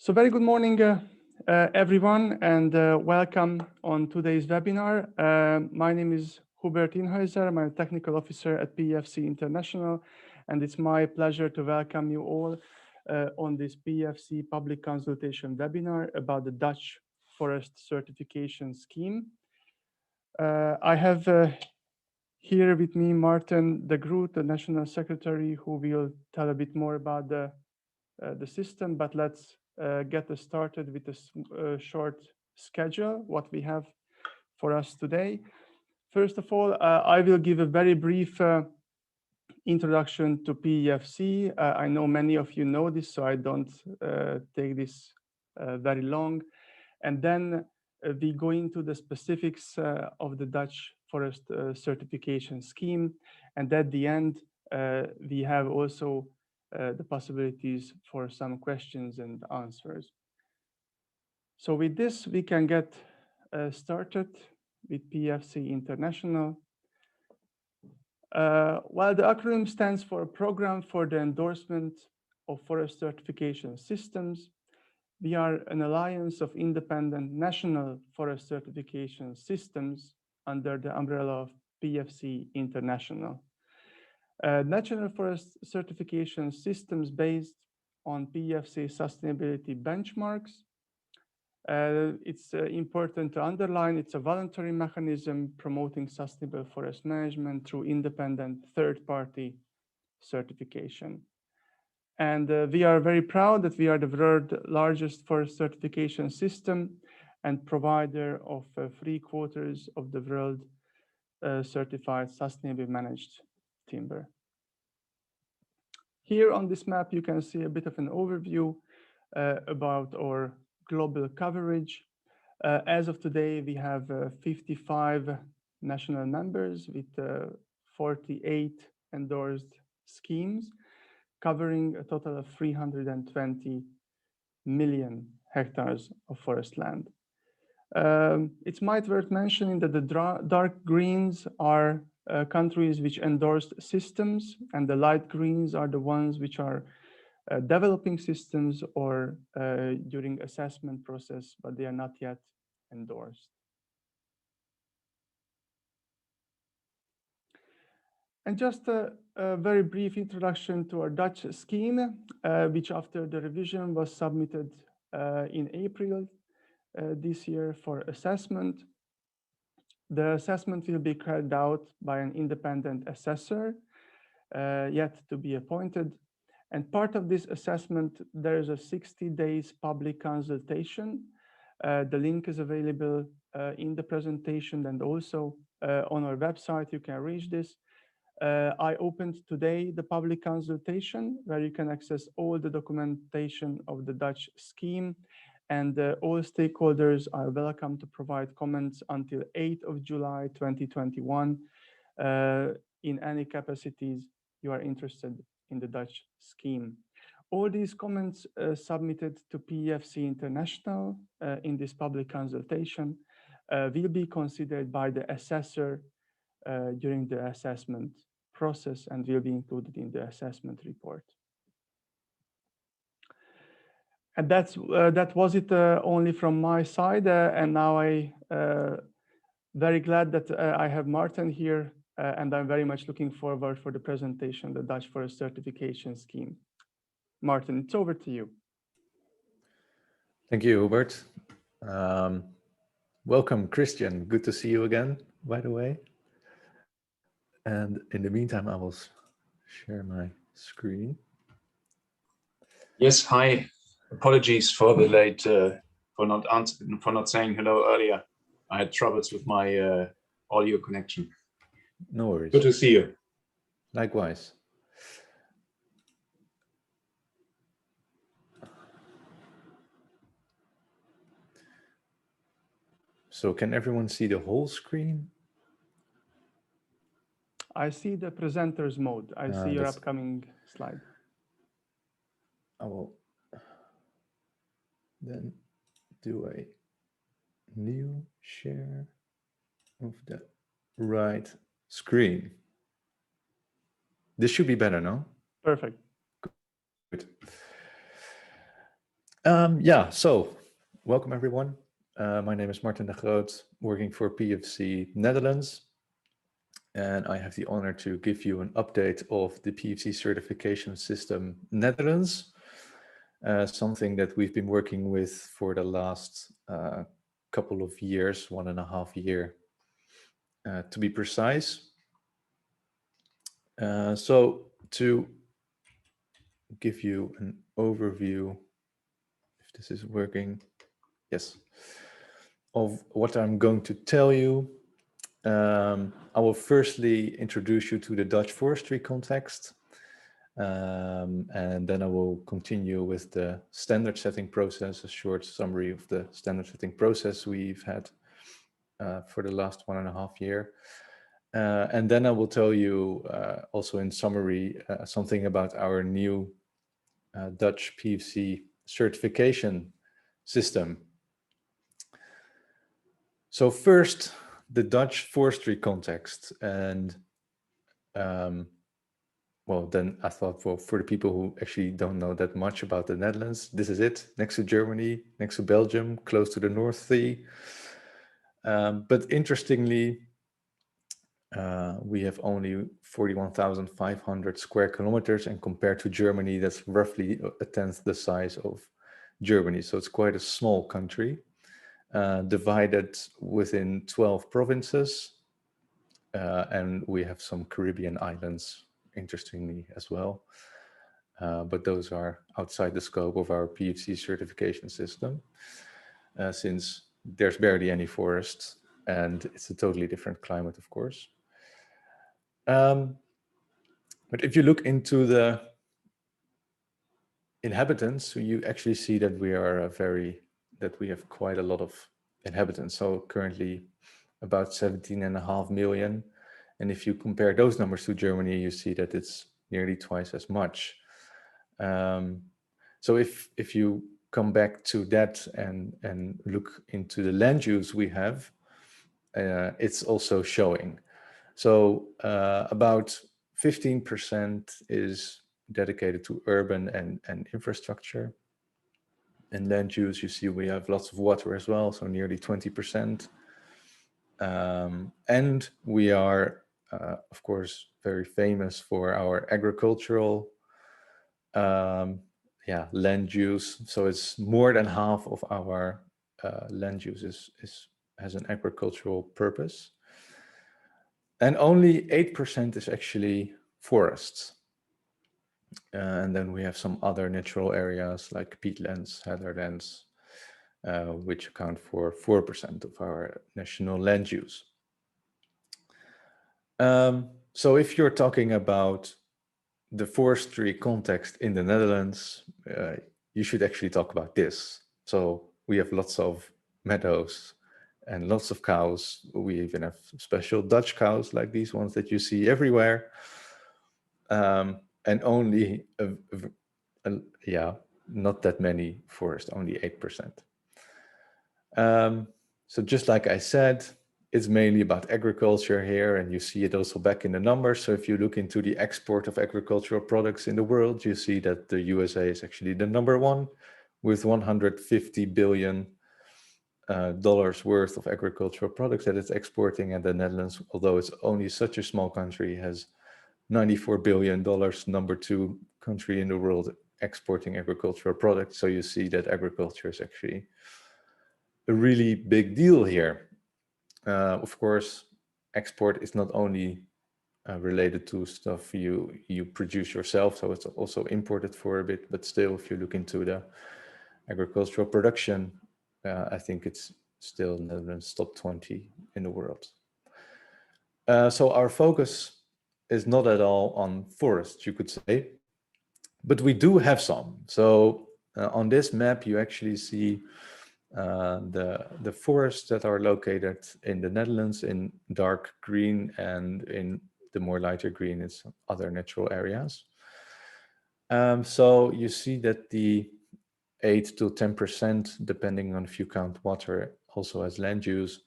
So very good morning, everyone, and welcome on today's webinar. My name is Hubert Inhäuser. I'm a technical officer at PEFC International, and it's my pleasure to welcome you all on this PEFC public consultation webinar about the Dutch Forest Certification Scheme. I have here with me Martin de Groot, the National Secretary, who will tell a bit more about the system, but let's get us started with a short schedule, what we have for us today. First of all, I will give a very brief introduction to PEFC. I know many of you know this, so I don't take this very long. And then we go into the specifics of the Dutch Forest Certification Scheme. And at the end, we have also the possibilities for some questions and answers. So with this, we can get started with PEFC International. While the acronym stands for a Program for the Endorsement of Forest Certification Systems, we are an alliance of independent national forest certification systems under the umbrella of PEFC International. National forest certification systems based on PEFC sustainability benchmarks. It's important to underline it's a voluntary mechanism promoting sustainable forest management through independent third-party certification. And we are very proud that we are the world's largest forest certification system and provider of 3/4 of the world certified sustainably managed timber. Here on this map, you can see a bit of an overview about our global coverage. As of today, we have 55 national members with 48 endorsed schemes, covering a total of 320 million hectares of forest land. It's might worth mentioning that the dark greens are countries which endorsed systems, and the light greens are the ones which are developing systems or during assessment process, but they are not yet endorsed. And just a very brief introduction to our Dutch scheme, which after the revision was submitted in April this year for assessment. The assessment will be carried out by an independent assessor, yet to be appointed. And part of this assessment, there is a 60 days public consultation. The link is available in the presentation, and also on our website, you can reach this. I opened today the public consultation where you can access all the documentation of the Dutch scheme, and all stakeholders are welcome to provide comments until 8th of July 2021 in any capacities you are interested in the Dutch scheme. All these comments submitted to PEFC International in this public consultation will be considered by the assessor during the assessment process and will be included in the assessment report. And that was it only from my side. And now I very glad that I have Martin here, and I'm very much looking forward for the presentation, the Dutch Forest Certification Scheme. Martin, it's over to you. Thank you, Hubert. Welcome, Christian. Good to see you again, by the way. And in the meantime, I will share my screen. Yes, hi. Apologies for the late, for not saying hello earlier. I had troubles with my audio connection. No worries. Good to see you. Likewise. So can everyone see the whole screen? I see the presenter's mode. I see your upcoming slide. I will then do a new share of the right screen. This should be better, no? Perfect. Good. Yeah, so welcome everyone. My name is Martin de Groot, working for PEFC Netherlands. And I have the honor to give you an update of the PEFC certification system Netherlands, something that we've been working with for the last couple of years, 1.5 years, to be precise. So to give you an overview, if this is working, yes, of what I'm going to tell you. I will firstly introduce you to the Dutch forestry context, and then I will continue with the standard setting process, a short summary of the standard setting process we've had for the last 1.5 years. And then I will tell you also in summary something about our new Dutch PEFC certification system. So first, the Dutch forestry context. And well, then I thought, well, for the people who actually don't know that much about the Netherlands, this is it, next to Germany, next to Belgium, close to the North Sea. But interestingly, we have only 41,500 square kilometers, and compared to Germany, that's roughly 1/10 the size of Germany. So it's quite a small country, divided within 12 provinces. And we have some Caribbean islands, interestingly, as well. But those are outside the scope of our PEFC certification system, since there's barely any forest, and it's a totally different climate, of course. But if you look into the inhabitants, you actually see that we are that we have quite a lot of inhabitants. So currently about 17.5 million. And if you compare those numbers to Germany, you see that it's nearly twice as much. So if you come back to that and look into the land use we have, it's also showing. So about 15% is dedicated to urban and infrastructure. And land use, you see we have lots of water as well, so nearly 20%. And we are, of course, very famous for our agricultural land use. So it's more than half of our land use has an agricultural purpose. And only 8% is actually forests. And then we have some other natural areas like peatlands, heatherlands, which account for 4% of our national land use. So if you're talking about the forestry context in the Netherlands, you should actually talk about this. So we have lots of meadows and lots of cows. We even have special Dutch cows like these ones that you see everywhere. And only, not that many forests, only 8%. So just like I said, it's mainly about agriculture here, and you see it also back in the numbers. So if you look into the export of agricultural products in the world, you see that the USA is actually the #1 with $150 billion worth of agricultural products that it's exporting. And the Netherlands, although it's only such a small country, has $94 billion, #2 country in the world exporting agricultural products. So you see that agriculture is actually a really big deal here. Of course, export is not only related to stuff you produce yourself, so it's also imported for a bit, but still, if you look into the agricultural production, I think it's still Netherlands top 20 in the world. So our focus is not at all on forests, you could say, but we do have some. So on this map, you actually see the forests that are located in the Netherlands in dark green, and in the more lighter green is other natural areas. So you see that the 8 to 10%, depending on if you count water also as land use,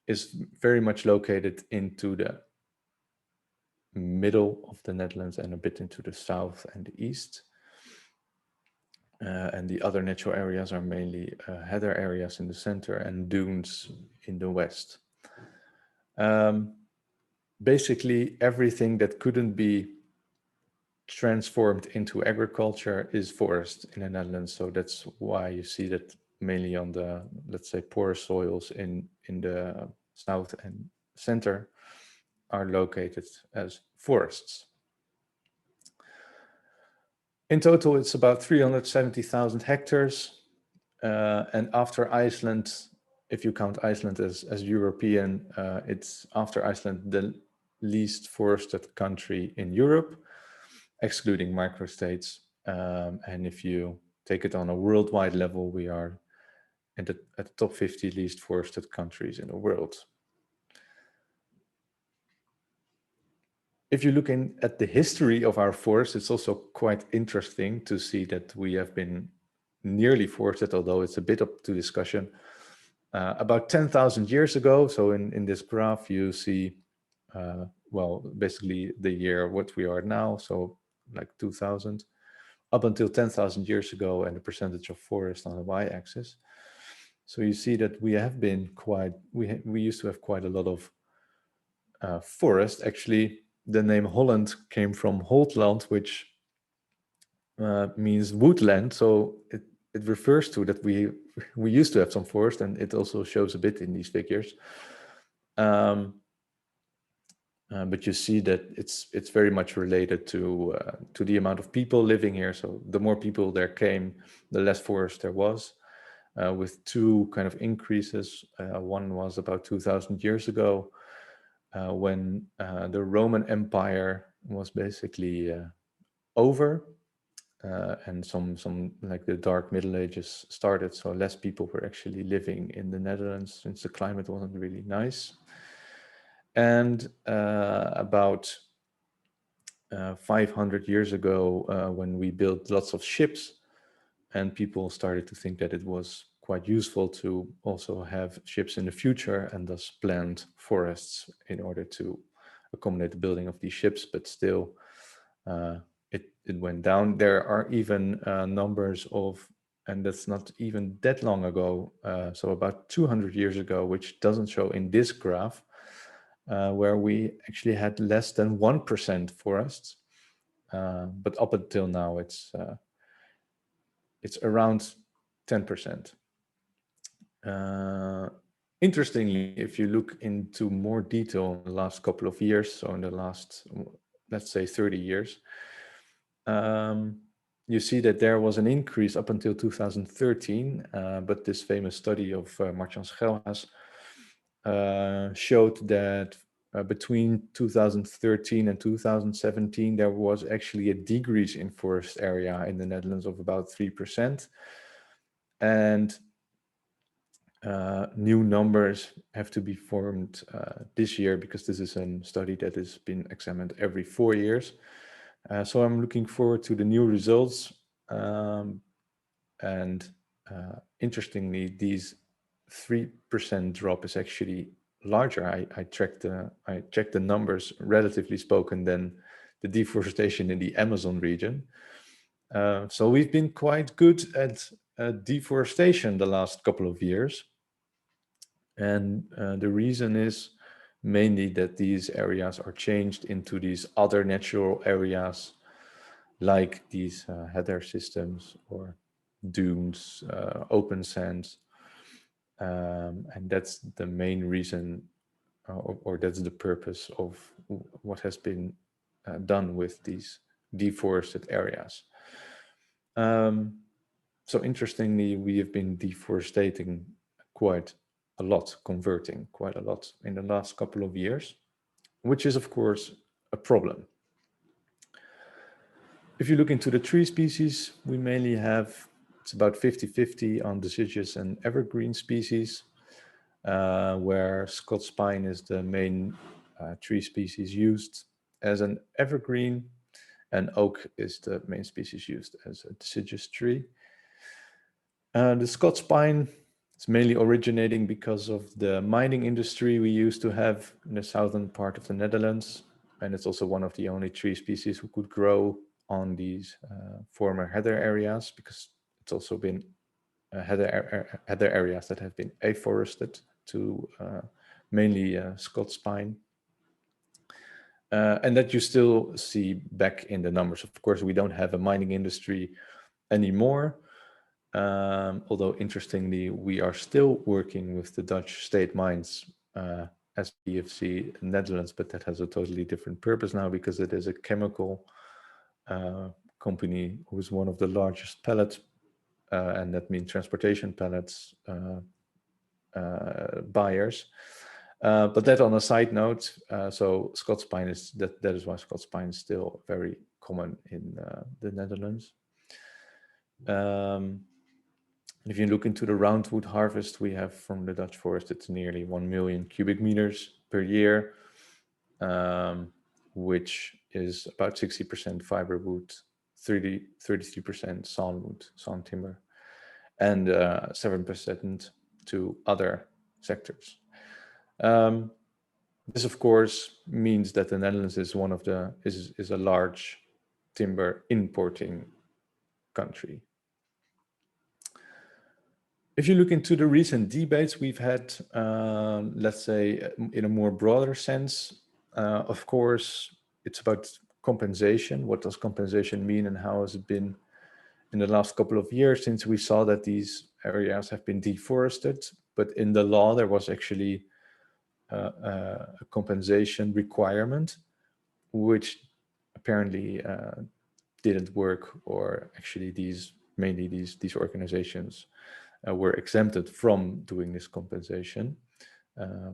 is very much located into the middle of the Netherlands and a bit into the south and the east. And the other natural areas are mainly heather areas in the center and dunes in the west. Basically, everything that couldn't be transformed into agriculture is forest in the Netherlands. So that's why you see that mainly on the, let's say, poor soils in the south and center are located as forests. In total, it's about 370,000 hectares. And after Iceland, if you count Iceland as European, it's after Iceland the least forested country in Europe, excluding microstates. And if you take it on a worldwide level, we are at the top 50 least forested countries in the world. If you look at the history of our forests, it's also quite interesting to see that we have been nearly forested, although it's a bit up to discussion. About 10,000 years ago, so in this graph you see, well, basically the year what we are now, so like 2000, up until 10,000 years ago, and the percentage of forest on the y-axis. So you see that we have been quite, we used to have quite a lot of forest. Actually, the name Holland came from Holtland, which means woodland. So it refers to that we used to have some forest, and it also shows a bit in these figures. But you see that it's very much related to the amount of people living here. So the more people there came, the less forest there was, with two kind of increases. One was about 2,000 years ago, when the Roman Empire was basically over, and some like the Dark Middle Ages started. So less people were actually living in the Netherlands since the climate wasn't really nice. And about 500 years ago, when we built lots of ships, and people started to think that it was quite useful to also have ships in the future, and thus plant forests in order to accommodate the building of these ships. But still, it went down. There are even numbers of, and that's not even that long ago, so about 200 years ago, which doesn't show in this graph, where we actually had less than 1% forests. But up until now, it's around 10%. Interestingly, if you look into more detail in the last couple of years, so in the last, let's say 30 years, you see that there was an increase up until 2013, but this famous study of Martjan Schelhaas showed that between 2013 and 2017, there was actually a decrease in forest area in the Netherlands of about 3%. And new numbers have to be formed this year, because this is a study that has been examined every 4 years. So I'm looking forward to the new results. Interestingly, these 3% drop is actually larger. I checked the numbers, relatively spoken, than the deforestation in the Amazon region. So we've been quite good at deforestation the last couple of years. And the reason is mainly that these areas are changed into these other natural areas, like these heather systems or dunes, open sands. And that's the main reason, or that's the purpose of what has been done with these deforested areas. So interestingly, we have been deforesting quite a lot, converting quite a lot in the last couple of years, which is of course a problem. If you look into the tree species, we mainly have, it's about 50-50 on deciduous and evergreen species, where Scots pine is the main tree species used as an evergreen, and oak is the main species used as a deciduous tree. The Scots pine is mainly originating because of the mining industry we used to have in the southern part of the Netherlands, and it's also one of the only tree species who could grow on these former heather areas, because It's also been had their areas that have been afforested to mainly Scots pine. And that you still see back in the numbers. Of course, we don't have a mining industry anymore. Although interestingly, we are still working with the Dutch state mines as PEFC Netherlands, but that has a totally different purpose now because it is a chemical company who is one of the largest pellets, and that means transportation pellets buyers. But that on a side note, so Scots pine is that is why Scots pine is still very common in the Netherlands. If you look into the roundwood harvest we have from the Dutch forest, it's nearly 1 million cubic meters per year, which is about 60% fiberwood, 33% sawnwood, sawn timber, and 7% to other sectors. This, of course, means that the Netherlands is one of the is a large timber importing country. If you look into the recent debates we've had, let's say in a more broader sense, of course, it's about compensation. What does compensation mean, and how has it been in the last couple of years since we saw that these areas have been deforested? But in the law, there was actually a compensation requirement, which apparently didn't work, or actually mainly these organizations were exempted from doing this compensation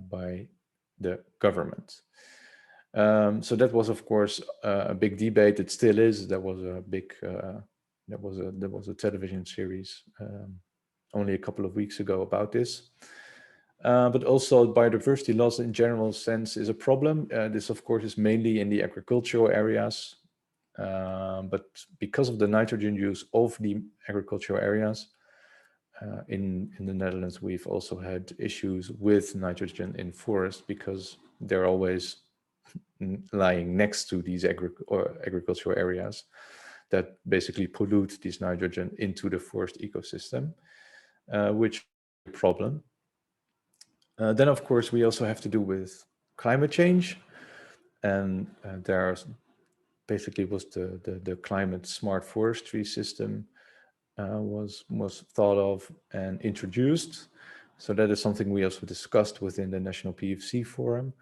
by the government. So that was, of course, a big debate. It still is. There was a big there was a television series only a couple of weeks ago about this. But also biodiversity loss in general sense is a problem. This, of course, is mainly in the agricultural areas. But because of the nitrogen use of the agricultural areas, in the Netherlands, we've also had issues with nitrogen in forest because they're always lying next to these agricultural areas that basically pollute this nitrogen into the forest ecosystem, which is a problem. Then, of course, we also have to do with climate change, and there's basically was the climate smart forestry system was thought of and introduced. So that is something we also discussed within the National PEFC Forum.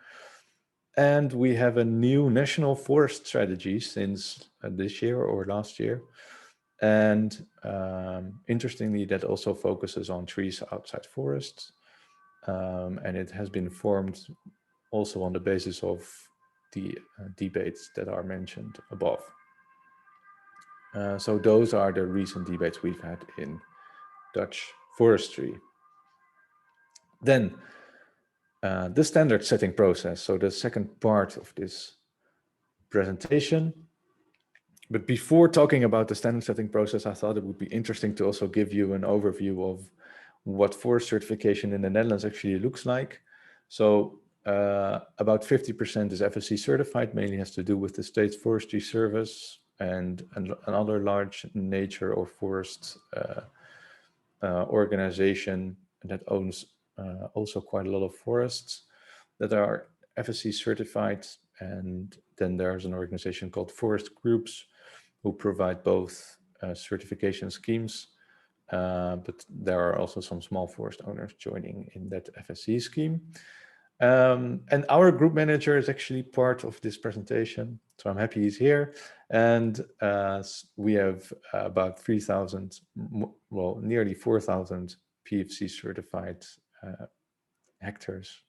And we have a new national forest strategy since this year or last year. And interestingly, that also focuses on trees outside forests. And it has been formed also on the basis of the debates that are mentioned above. So those are the recent debates we've had in Dutch forestry. Then the standard setting process. So the second part of this presentation. But before talking about the standard setting process, I thought it would be interesting to also give you an overview of what forest certification in the Netherlands actually looks like. So about 50% is FSC certified, mainly has to do with the State Forestry Service and another large nature or forest organization that owns also quite a lot of forests that are FSC certified. And then there's an organization called Forest Groups who provide both certification schemes, but there are also some small forest owners joining in that FSC scheme. And our group manager is actually part of this presentation, so I'm happy he's here. And we have about 3,000, well, nearly 4,000 PEFC certified hectares,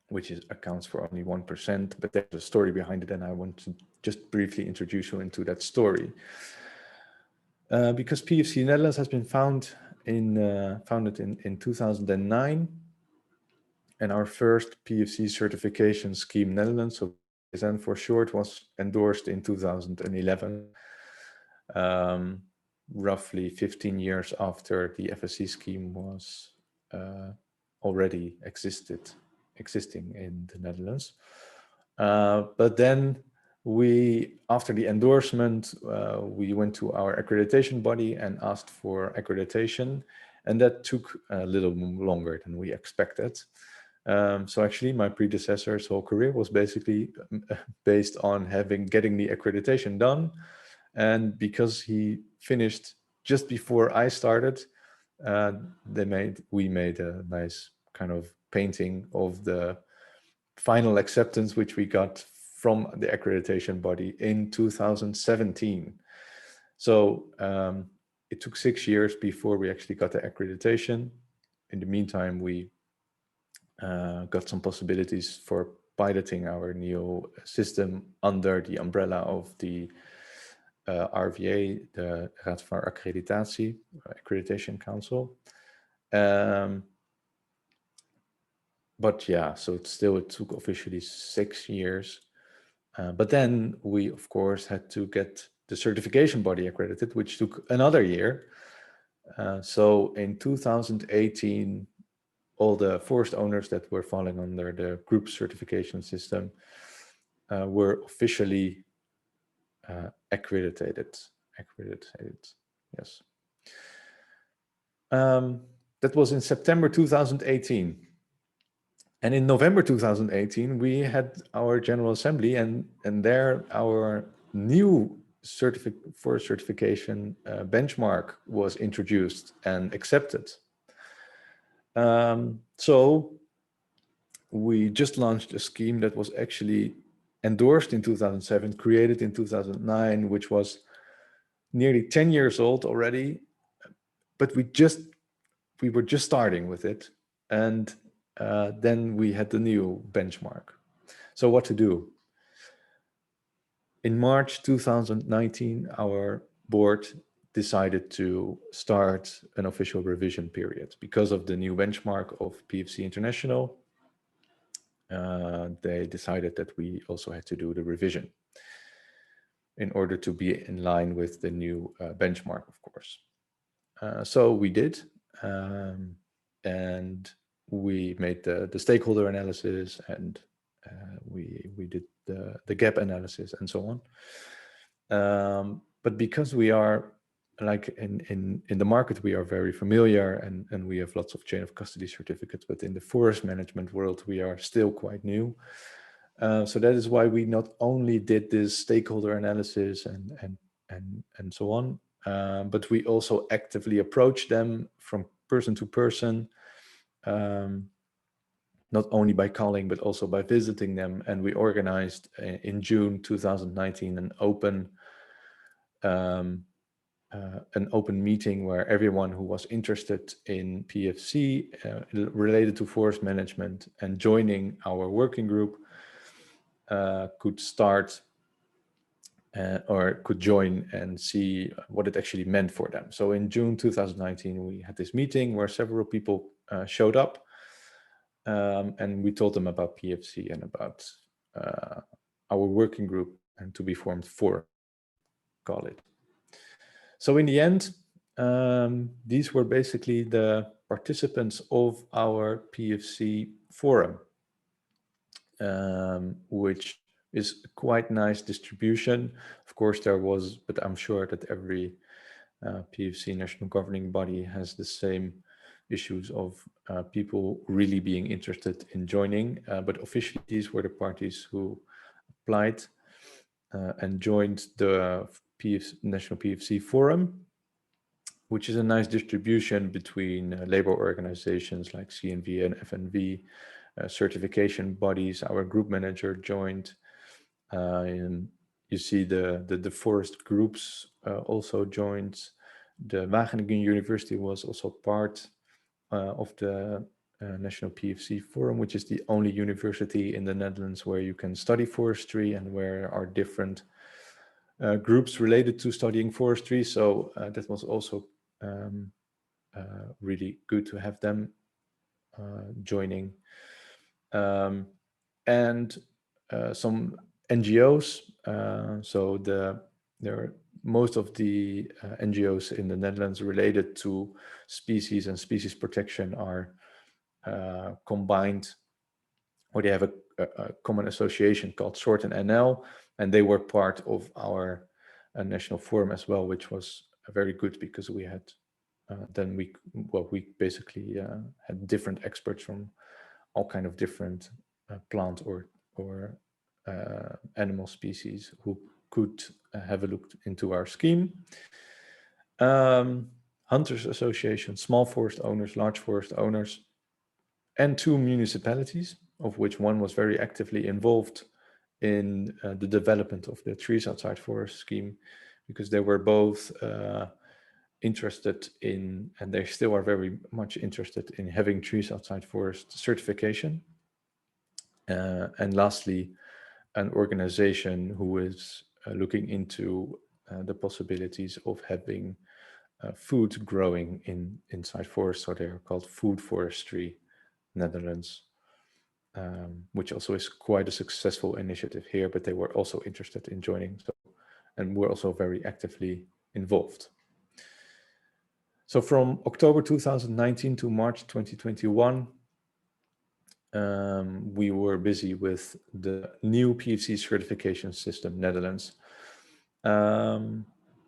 which accounts for only 1%, but there's a story behind it, and I want to just briefly introduce you into that story. Because PEFC Netherlands has been founded in 2009, and our first PEFC certification scheme Netherlands, so PSN for short, was endorsed in 2011, roughly 15 years after the FSC scheme was already existing in the Netherlands. But then After the endorsement, we went to our accreditation body and asked for accreditation, and that took a little longer than we expected. So actually, my predecessor's whole career was basically based on getting the accreditation done, and because he finished just before I started, we made a nice kind of painting of the final acceptance, which we got from the accreditation body in 2017. So it took 6 years before we actually got the accreditation. In the meantime, we got some possibilities for piloting our new system under the umbrella of the RVA, the Raad voor Accreditatie, Accreditation Council. But yeah, so it took officially 6 years. But then we, of course, had to get the certification body accredited, which took another year. So in 2018, all the forest owners that were falling under the group certification system were officially accredited. Yes. That was in September 2018. And in November 2018, we had our General Assembly, and there our new forest certification benchmark was introduced and accepted. So we just launched a scheme that was actually endorsed in 2007, created in 2009, which was nearly 10 years old already, but we were just starting with it. And then we had the new benchmark. So what to do? In March 2019, our board decided to start an official revision period because of the new benchmark of PEFC International. They decided that we also had to do the revision in order to be in line with the new benchmark, of course. So we did, and we made the stakeholder analysis, and we did the gap analysis and so on. But because we are like in the market, we are very familiar and we have lots of chain of custody certificates, but in the forest management world, we are still quite new. So that is why we not only did this stakeholder analysis and so on, but we also actively approached them from person to person, not only by calling, but also by visiting them. And we organized in June 2019 an open meeting where everyone who was interested in PEFC related to forest management and joining our working group could start or could join and see what it actually meant for them. So in June 2019, we had this meeting where several people showed up, and we told them about PEFC and about our working group and to be formed for, call it. So in the end, these were basically the participants of our PEFC forum, which is a quite nice distribution. Of course, there was, but I'm sure that every PEFC national governing body has the same issues of people really being interested in joining. But officially, these were the parties who applied and joined the National PEFC Forum, which is a nice distribution between labor organizations like CNV and FNV, certification bodies. Our group manager joined. And you see the forest groups also joined. The Wageningen University was also part of the National PEFC Forum, which is the only university in the Netherlands where you can study forestry and where are different groups related to studying forestry. So that was also really good to have them joining. And some NGOs. So most of the NGOs in the Netherlands related to species and species protection are combined, or they have a common association called SORT and NL. And they were part of our national forum as well, which was very good because we had we basically had different experts from all kind of different plant or animal species who could have a look into our scheme. Hunters Association, small forest owners, large forest owners, and 2 municipalities, of which one was very actively involved in the development of the Trees Outside Forest scheme, because they were both interested in, and they still are very much interested in, having Trees Outside Forest certification. And lastly, an organization who is looking into the possibilities of having food growing inside forests. So they're called Food Forestry Netherlands, which also is quite a successful initiative here, but they were also interested in joining. So, and we're also very actively involved. So from October 2019 to March 2021, we were busy with the new PEFC certification system, Netherlands.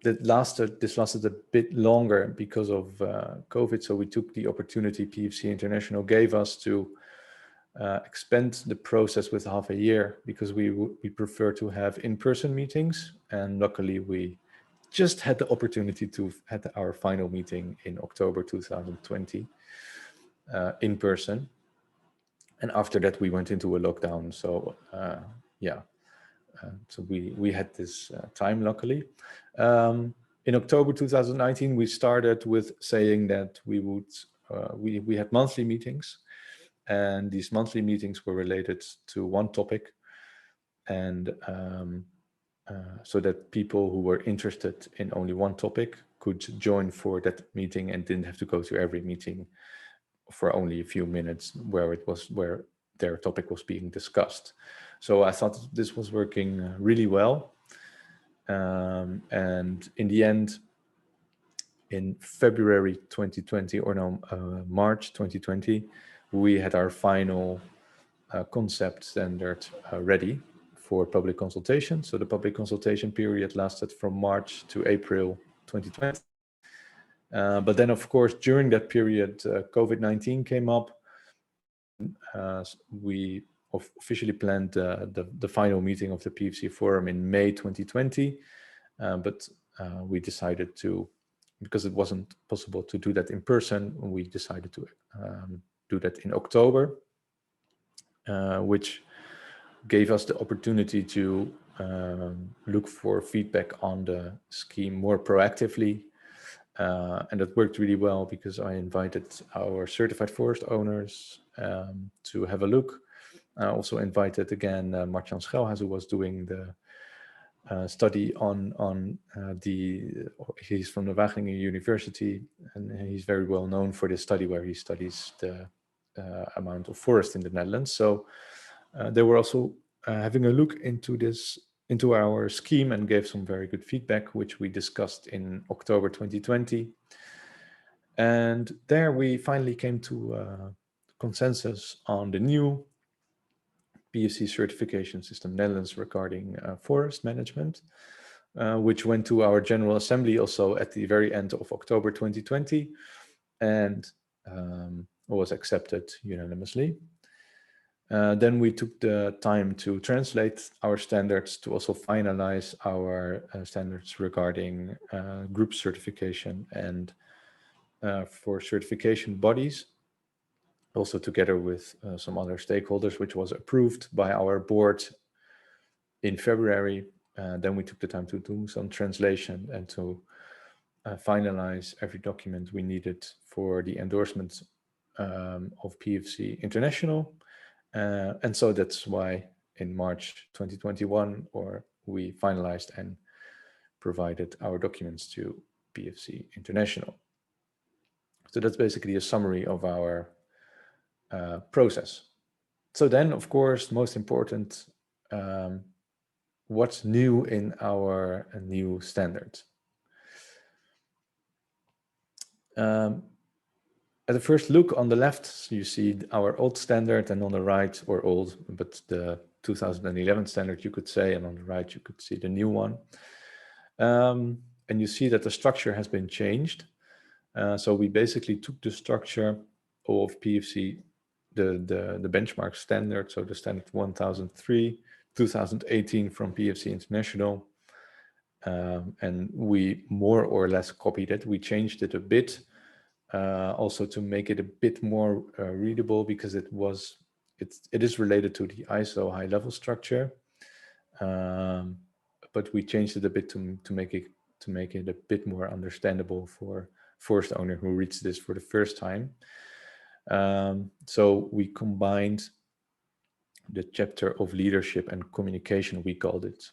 This lasted a bit longer because of COVID. So we took the opportunity PEFC International gave us to expand the process with half a year, because we prefer to have in-person meetings. And luckily we just had the opportunity to have our final meeting in October 2020 in person. And after that, we went into a lockdown. So so we had this time, luckily. In October 2019, we started with saying that we would we had monthly meetings, and these monthly meetings were related to one topic, and so that people who were interested in only one topic could join for that meeting and didn't have to go to every meeting for only a few minutes where their topic was being discussed. So I thought this was working really well. And in the end, in February 2020, or no, March 2020, we had our final concept standard ready for public consultation. So the public consultation period lasted from March to April 2020. But then, of course, during that period, COVID-19 came up. We officially planned the final meeting of the PEFC Forum in May 2020, but we decided to, because it wasn't possible to do that in person, we decided to do that in October, which gave us the opportunity to look for feedback on the scheme more proactively. And that worked really well, because I invited our certified forest owners to have a look. I also invited again Martjan Schelhaas, who was doing the study on he's from the Wageningen University, and he's very well known for this study where he studies the amount of forest in the Netherlands. So they were also having a look into our scheme and gave some very good feedback, which we discussed in October 2020. And there we finally came to a consensus on the new PEFC certification system Netherlands regarding forest management, which went to our General Assembly also at the very end of October 2020, and was accepted unanimously. Then we took the time to translate our standards, to also finalize our standards regarding group certification and for certification bodies, also together with some other stakeholders, which was approved by our board in February. Then we took the time to do some translation and to finalize every document we needed for the endorsement of PEFC International. And so that's why in March 2021, we finalized and provided our documents to PEFC International. So that's basically a summary of our process. So then, of course, most important, what's new in our new standard? At the first look on the left, you see our old standard, and on the right, or old, but the 2011 standard, you could say, and on the right you could see the new one. And you see that the structure has been changed. So we basically took the structure of PEFC, the benchmark standard, so the standard 1003, 2018 from PEFC International, and we more or less copied it. We changed it a bit, also to make it a bit more readable, because it is related to the ISO high-level structure, but we changed it a bit to make it a bit more understandable for forest owner who reads this for the first time. So we combined the chapter of leadership and communication, we called it.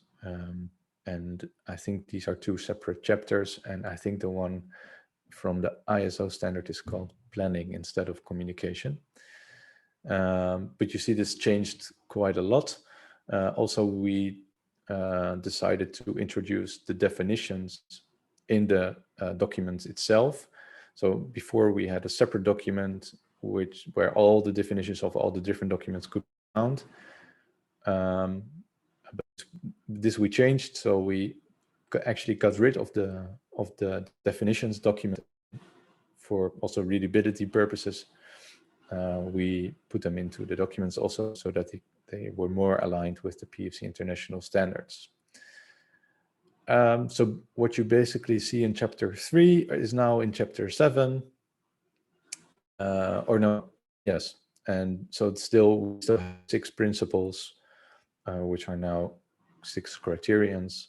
And I think these are two separate chapters, and I think the one from the ISO standard is called planning instead of communication. But you see this changed quite a lot. Also, we decided to introduce the definitions in the document itself. So before we had a separate document where all the definitions of all the different documents could be found. But this we changed, so we actually got rid of the definitions document for also readability purposes. We put them into the documents also, so that they were more aligned with the PEFC international standards. So what you basically see in chapter 3 is now in chapter 7, or no, yes. And so we still have 6 principles, which are now 6 criterions.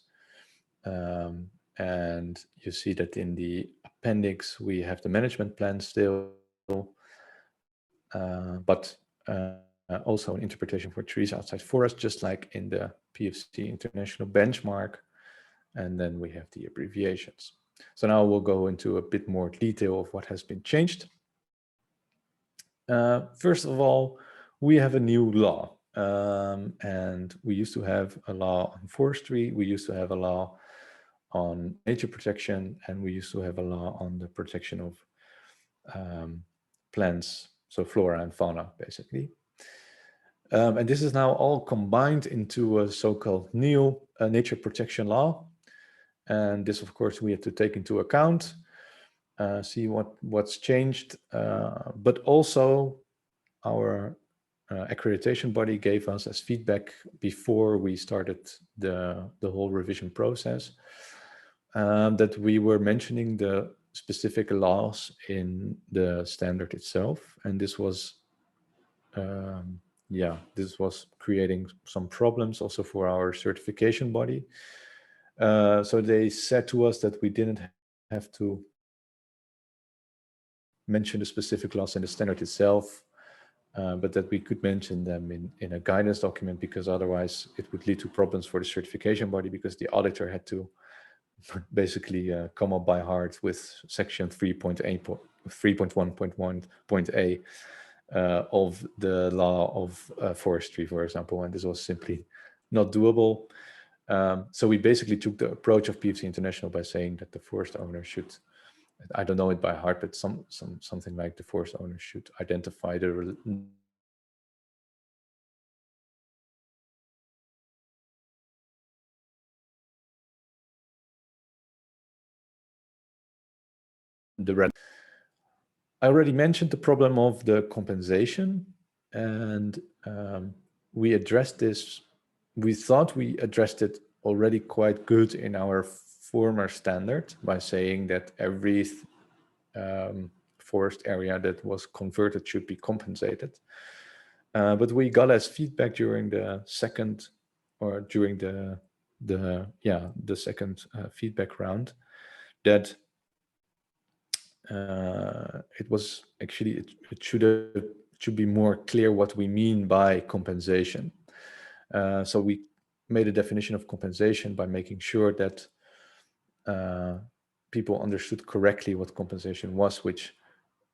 And you see that in the appendix, we have the management plan still, but also an interpretation for trees outside forest, just like in the PEFC international benchmark. And then we have the abbreviations. So now we'll go into a bit more detail of what has been changed. First of all, we have a new law. And we used to have a law on forestry, we used to have a law on nature protection, and we used to have a law on the protection of plants, so flora and fauna, basically. And this is now all combined into a so-called new nature protection law. And this, of course, we have to take into account, see what's changed, but also our accreditation body gave us as feedback before we started the whole revision process, that we were mentioning the specific laws in the standard itself, and this was this was creating some problems also for our certification body. So they said to us that we didn't have to mention the specific laws in the standard itself, but that we could mention them in a guidance document, because otherwise it would lead to problems for the certification body, because the auditor had to basically come up by heart with section 3.1.1.a of the law of forestry, for example, and this was simply not doable. So we basically took the approach of PEFC International by saying that the forest owner should, I don't know it by heart, but something like the forest owner should identify the red. I already mentioned the problem of the compensation, and we addressed this. We thought we addressed it already quite good in our former standard by saying that every forest area that was converted should be compensated. But we got as feedback during the second, or during the second feedback round, that it was actually, it should be more clear what we mean by compensation. So we made a definition of compensation by making sure that people understood correctly what compensation was, which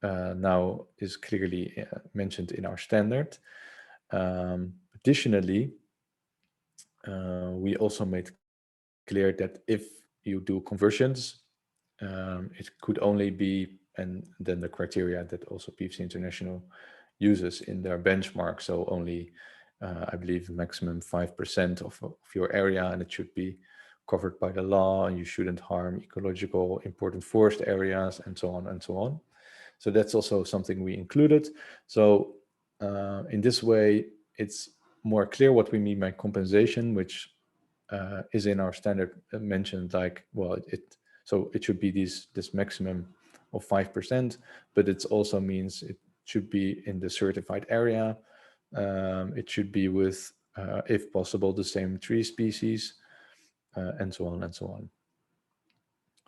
now is clearly mentioned in our standard. Additionally, we also made clear that if you do conversions, it could only be, and then the criteria that also PEFC International uses in their benchmark, so only I believe maximum 5% of your area, and it should be covered by the law, and you shouldn't harm ecological important forest areas, and so on and so on. So that's also something we included. So in this way, it's more clear what we mean by compensation, which is in our standard mentioned, like, well, so it should be this maximum of 5%, but it also means it should be in the certified area. It should be with, if possible, the same tree species, and so on and so on.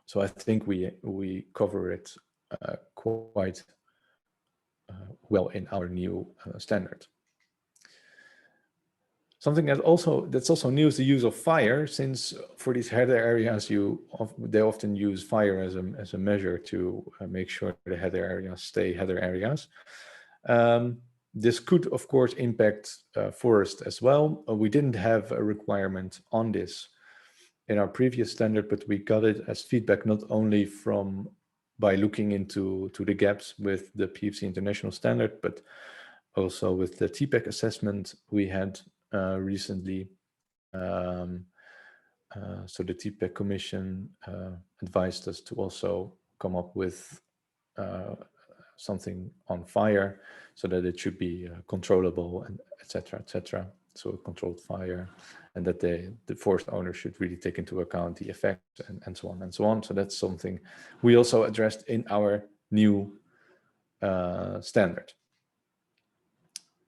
So I think we cover it quite well in our new standard. Something that's also new is the use of fire, since for these heather areas, they often use fire as a measure to make sure the heather areas stay heather areas. This could, of course, impact forest as well. We didn't have a requirement on this in our previous standard, but we got it as feedback not only by looking into the gaps with the PEFC international standard, but also with the TPEC assessment we had recently. So the TPEC Commission advised us to also come up with something on fire, so that it should be controllable, and etc., etc. So a controlled fire, and that the forest owner should really take into account the effects, and so on and so on. So that's something we also addressed in our new standard.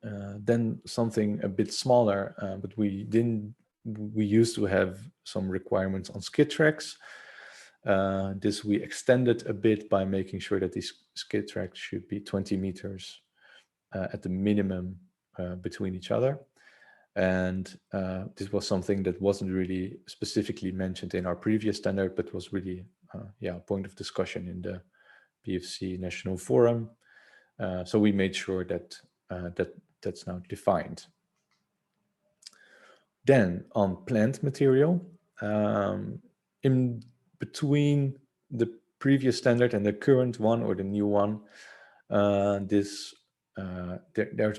Then something a bit smaller, but we used to have some requirements on skid tracks. This we extended a bit by making sure that these skid tracks should be 20 meters at the minimum between each other. And this was something that wasn't really specifically mentioned in our previous standard, but was really a point of discussion in the PEFC National Forum. So we made sure that that's now defined. Then on plant material, in between the previous standard and the current one, or the new one, there's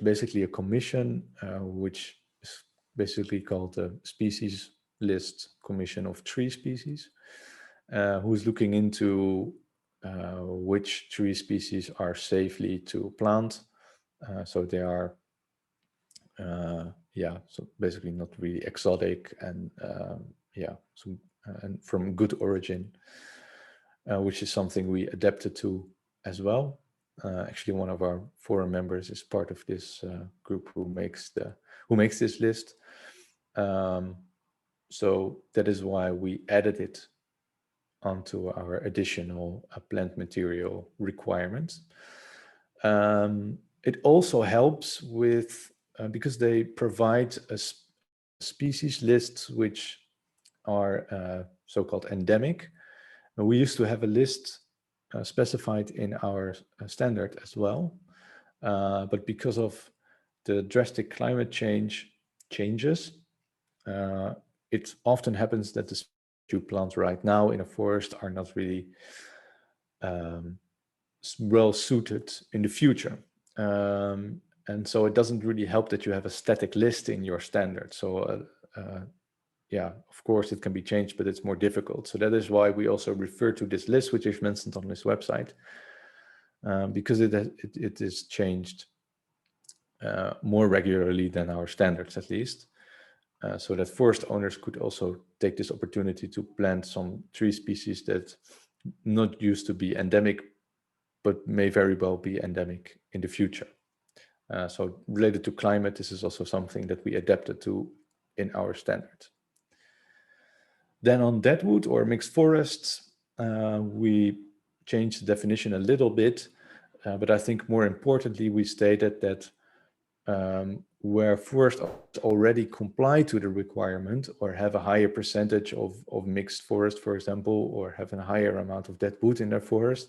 basically a commission which is basically called the Species List Commission of Tree Species, who's looking into which tree species are safely to plant. So they are, so basically not really exotic, and and from good origin, which is something we adapted to as well. Actually, one of our forum members is part of this group who makes this list. So that is why we added it onto our additional plant material requirements. It also helps with, because they provide a species list which are so-called endemic. We used to have a list specified in our standard as well, but because of the drastic climate changes, it often happens that the species you plant right now in a forest are not really well suited in the future. And so it doesn't really help that you have a static list in your standard. So of course it can be changed, but it's more difficult. So that is why we also refer to this list, which is mentioned on this website, because it is changed more regularly than our standards, at least. So that forest owners could also take this opportunity to plant some tree species that not used to be endemic, but may very well be endemic in the future. So related to climate, this is also something that we adapted to in our standard. Then on deadwood or mixed forests, we changed the definition a little bit, but I think more importantly, we stated that where forests already comply to the requirement, or have a higher percentage of mixed forest, for example, or have a higher amount of deadwood in their forest,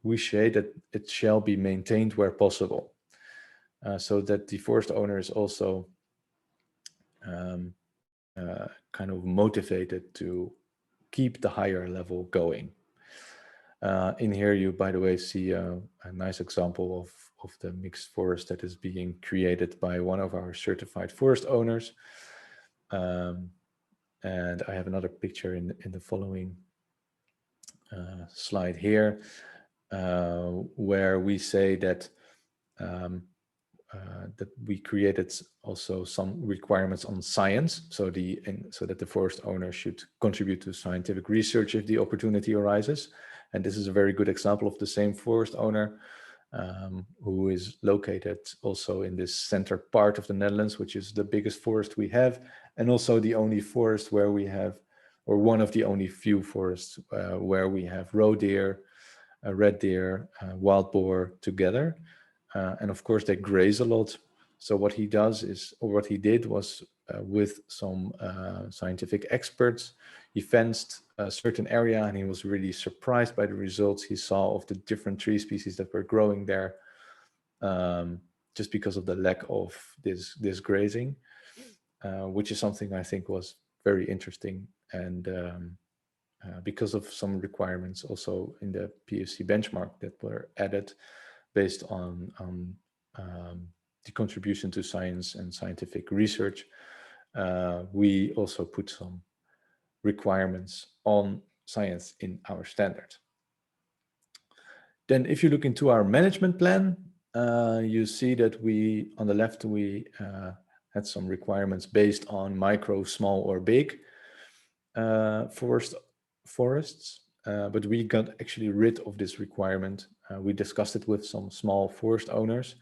we say that it shall be maintained where possible, so that the forest owner is also kind of motivated to keep the higher level going. In here, you, by the way, see a nice example of the mixed forest that is being created by one of our certified forest owners. And I have another picture in the following slide here, where we say that that we created also some requirements on science, so that the forest owner should contribute to scientific research if the opportunity arises. And this is a very good example of the same forest owner who is located also in this center part of the Netherlands, which is the biggest forest we have, and also the only forest where we have, or one of the only few forests where we have roe deer, red deer, wild boar together. And of course they graze a lot. So what he does is, or what he did was with some scientific experts, he fenced a certain area, and he was really surprised by the results he saw of the different tree species that were growing there, just because of the lack of this grazing, which is something I think was very interesting. And because of some requirements also in the PEFC benchmark that were added based on the contribution to science and scientific research, we also put some requirements on science in our standard. Then if you look into our management plan, you see that we, on the left, we had some requirements based on micro, small, or big forests, but we got actually rid of this requirement. We discussed it with some small forest owners,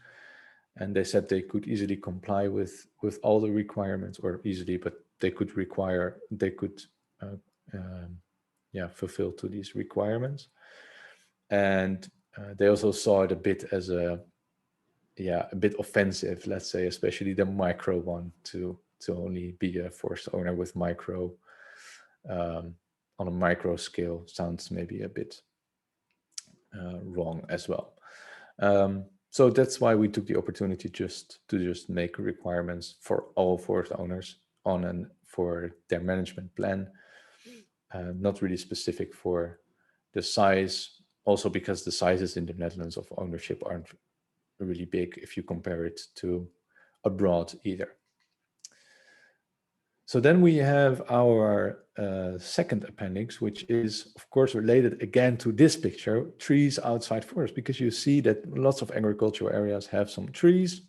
and they said they could easily comply with all the requirements, or easily, but they could fulfill to these requirements. And they also saw it a bit as a bit offensive, let's say, especially the micro one, to only be a forest owner with micro on a micro scale sounds maybe a bit wrong as well. So that's why we took the opportunity to just make requirements for all forest owners on and for their management plan, not really specific for the size, also because the sizes in the Netherlands of ownership aren't really big if you compare it to abroad either. So then we have our second appendix, which is of course related again to this picture, trees outside forest, because you see that lots of agricultural areas have some trees.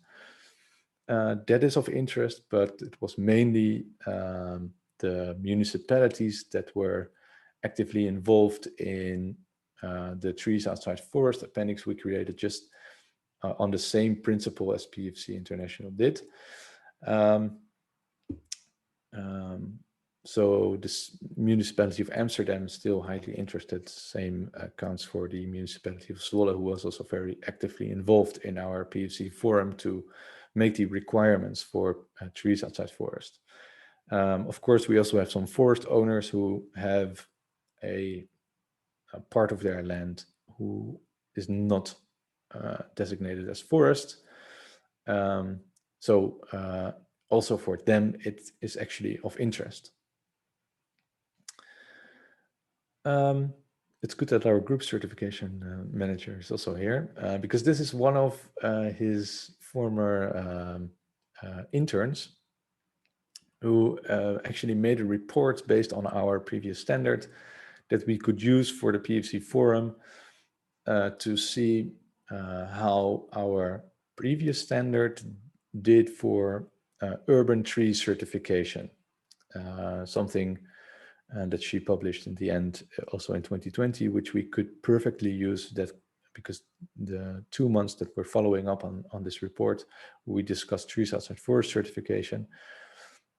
That is of interest, but it was mainly the municipalities that were actively involved in the trees outside forest appendix we created, just on the same principle as PEFC International did. So this municipality of Amsterdam is still highly interested. Same counts for the municipality of Zwolle, who was also very actively involved in our PEFC forum to make the requirements for trees outside forest. Of course, we also have some forest owners who have a part of their land who is not designated as forest. Also for them, it is actually of interest. It's good that our group certification manager is also here, because this is one of his former interns who actually made a report based on our previous standard that we could use for the PEFC forum to see how our previous standard did for urban tree certification, something that she published in the end also in 2020, which we could perfectly use, that because the 2 months that we're following up on this report, we discussed trees outside forest certification.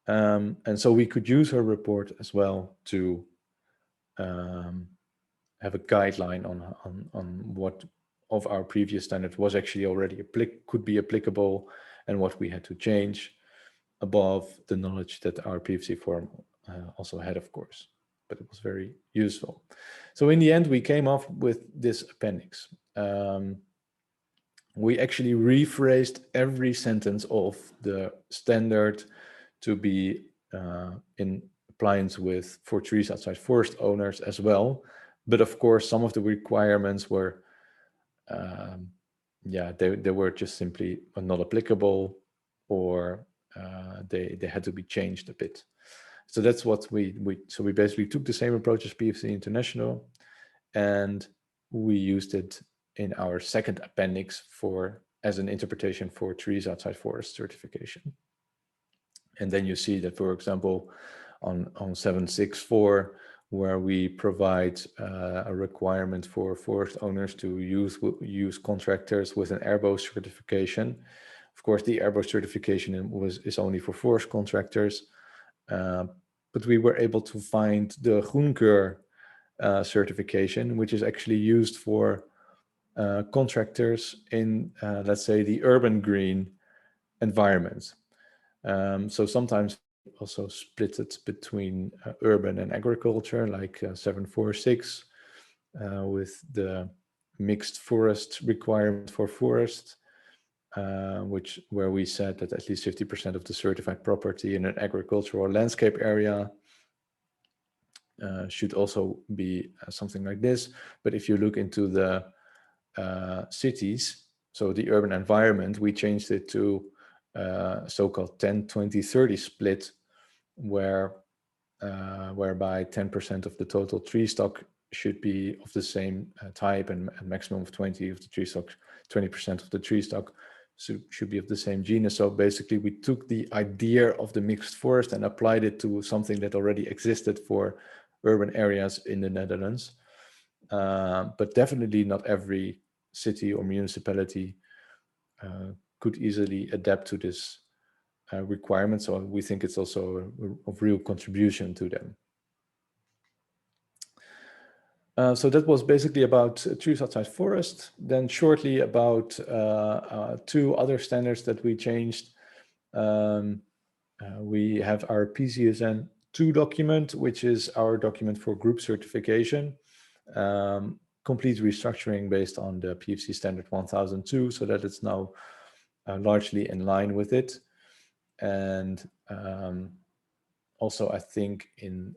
And so we could use her report as well to have a guideline on what of our previous standard was actually already could be applicable, and what we had to change above the knowledge that our PEFC forum also had, of course, but it was very useful. So in the end, we came up with this appendix. We actually rephrased every sentence of the standard to be in appliance for trees outside forest owners as well, But of course, some of the requirements were, they were just simply not applicable, or they had to be changed a bit. So that's what we basically took the same approach as PEFC International, and we used it in our second appendix as an interpretation for trees outside forest certification. And then you see that, for example, on 764, where we provide a requirement for forest owners to use contractors with an AIRBO certification. Of course, the AIRBO certification is only for forest contractors, but we were able to find the Groenkeur certification, which is actually used for contractors in, let's say, the urban green environment. So sometimes also split it between urban and agriculture, like 746, with the mixed forest requirement for forest, where we said that at least 50% of the certified property in an agricultural landscape area should also be something like this. But if you look into the cities, so the urban environment, we changed it to so-called 10-20-30 split, whereby 10% of the total tree stock should be of the same type, and a maximum of 20 of the tree stock, 20% of the tree stock should be of the same genus. So basically, we took the idea of the mixed forest and applied it to something that already existed for urban areas in the Netherlands. But definitely not every city or municipality could easily adapt to this requirement. So we think it's also of real contribution to them. So that was basically about trees outside forest. Then shortly about two other standards that we changed. We have our PCSN 2 document, which is our document for group certification. Complete restructuring based on the PEFC standard 1002, so that it's now largely in line with it. And also, I think in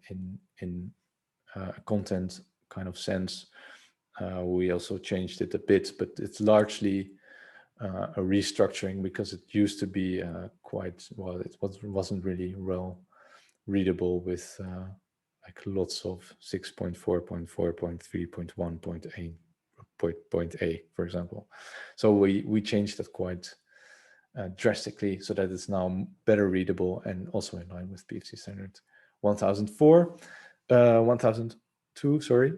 content kind of sense, we also changed it a bit, but it's largely a restructuring, because it used to be quite, well, it wasn't really well readable with like lots of 6.4.4.3.1.8, for example. So we changed that quite drastically, so that it's now better readable and also in line with PEFC standard 1002, sorry.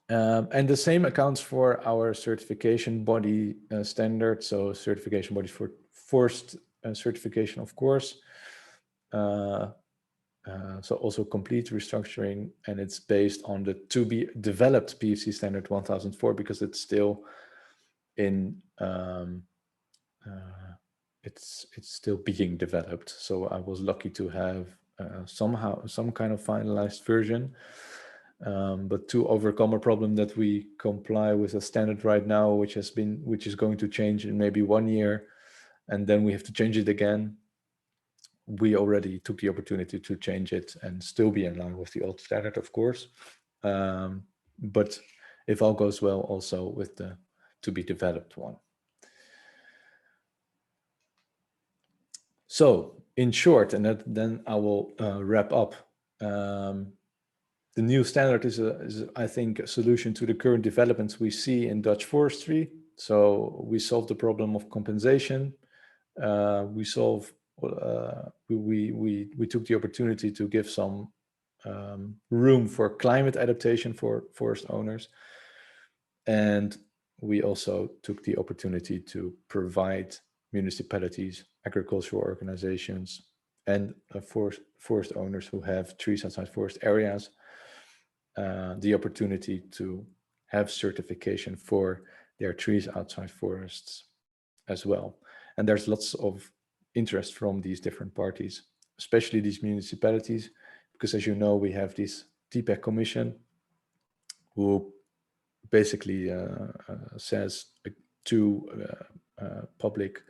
And the same accounts for our certification body standard. So certification body for forest certification, of course. So also complete restructuring, and it's based on the to be developed PEFC standard 1004, because it's still in it's still being developed. So I was lucky to have somehow some kind of finalized version. But to overcome a problem that we comply with a standard right now, which is going to change in maybe 1 year, and then we have to change it again, we already took the opportunity to change it and still be in line with the old standard, of course. But if all goes well, also with the to be developed one. So in short, and then I will wrap up. The new standard is I think, a solution to the current developments we see in Dutch forestry. So we solve the problem of compensation. We took the opportunity to give some room for climate adaptation for forest owners. And we also took the opportunity to provide municipalities, agricultural organizations, and forest owners who have trees outside forest areas the opportunity to have certification for their trees outside forests as well. And there's lots of interest from these different parties, especially these municipalities, because, as you know, we have this TPEC commission who basically says to public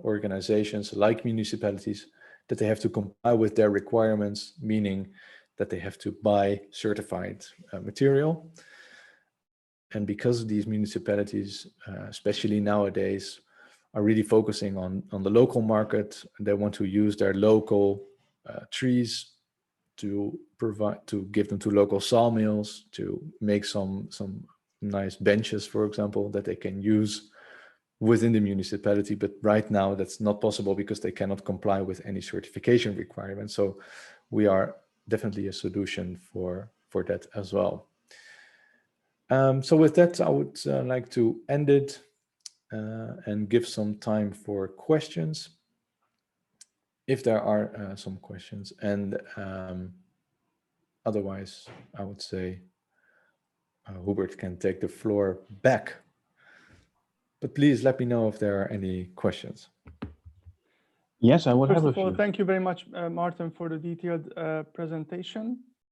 organizations like municipalities that they have to comply with their requirements, meaning that they have to buy certified material. And because these municipalities, especially nowadays, are really focusing on the local market, they want to use their local trees to give them to local sawmills, to make some nice benches, for example, that they can use within the municipality. But right now that's not possible because they cannot comply with any certification requirements. So we are definitely a solution for that as well. So with that, I would like to end it and give some time for questions, if there are some questions. And otherwise, I would say Hubert can take the floor back. But please let me know if there are any questions. Yes, I would First have a of all, few. thank you very much, Martin, for the detailed presentation.